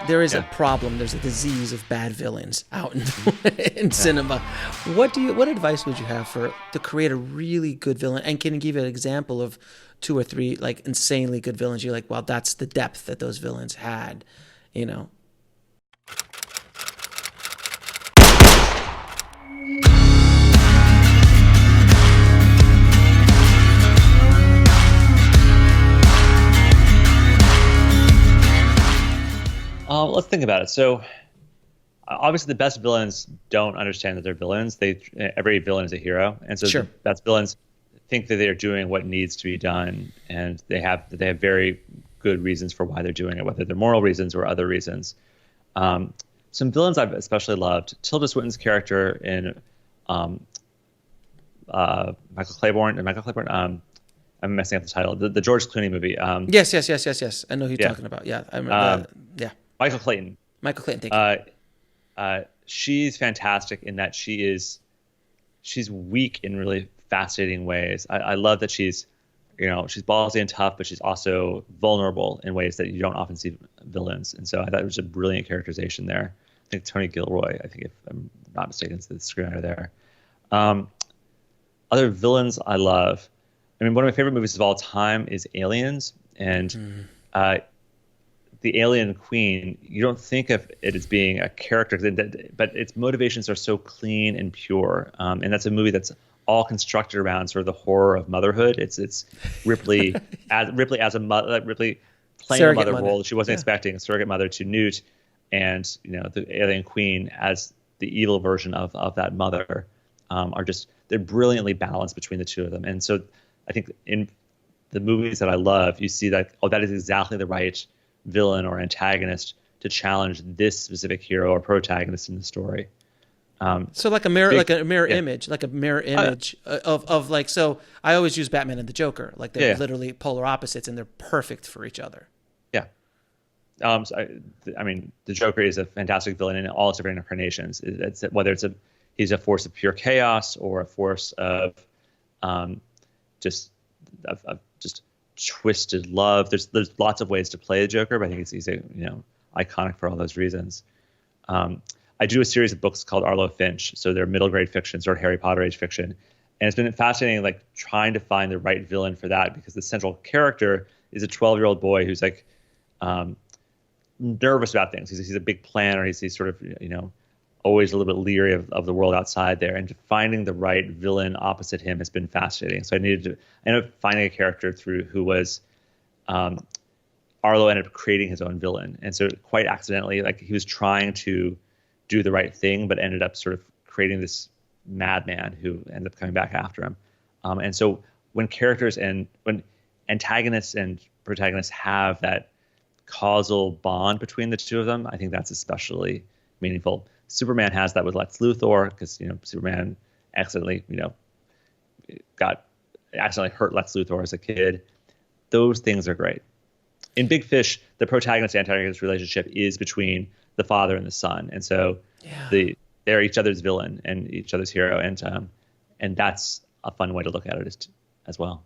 there is a problem. There's a disease of bad villains out in cinema. What advice would you have to create a really good villain? And can you give an example of 2 or 3 like insanely good villains? You're like, well, that's the depth that those villains had, you know. Let's think about it. So, obviously, the best villains don't understand that they're villains. Every villain is a hero, and so the best villains think that they are doing what needs to be done, and they have very good reasons for why they're doing it, whether they're moral reasons or other reasons. Some villains I've especially loved: Tilda Swinton's character in Michael Claiborne. I'm messing up the title. The George Clooney movie. Yes. I know who you're talking about. Yeah, I remember. Michael Clayton. Thank you. She's fantastic in that she's weak in really fascinating ways. I love that she's ballsy and tough, but she's also vulnerable in ways that you don't often see villains. And so I thought it was a brilliant characterization there. I think Tony Gilroy, if I'm not mistaken, is the screenwriter there. Other villains I love. I mean, one of my favorite movies of all time is Aliens, and the alien queen, you don't think of it as being a character, but its motivations are so clean and pure. And that's a movie that's all constructed around sort of the horror of motherhood. It's Ripley as a mother, Ripley playing a mother role that she wasn't expecting, a surrogate mother to Newt, and the alien queen as the evil version of that mother. They're brilliantly balanced between the two of them. And so I think in the movies that I love, you see that that is exactly the right villain or antagonist to challenge this specific hero or protagonist in the story. So like a mirror, image, of like. So I always use Batman and the Joker, like they're literally polar opposites, and they're perfect for each other. Yeah. I mean, the Joker is a fantastic villain in all its different incarnations. Whether he's a force of pure chaos or a force of just twisted love. There's lots of ways to play the Joker, but I think he's iconic for all those reasons. I do a series of books called Arlo Finch, so they're middle grade fiction, sort of Harry Potter age fiction, and it's been fascinating, like trying to find the right villain for that, because the central character is a 12-year-old boy who's like nervous about things. He's a big planner. He's sort of always a little bit leery of the world outside there, and finding the right villain opposite him has been fascinating. So I ended up finding a character who was Arlo ended up creating his own villain, and so quite accidentally, like he was trying to do the right thing, but ended up sort of creating this madman who ended up coming back after him. And so when antagonists and protagonists have that causal bond between the two of them, I think that's especially meaningful. Superman has that with Lex Luthor, because Superman accidentally hurt Lex Luthor as a kid. Those things are great. In Big Fish, the protagonist-antagonist relationship is between the father and the son, and so they're each other's villain and each other's hero, and that's a fun way to look at it as well.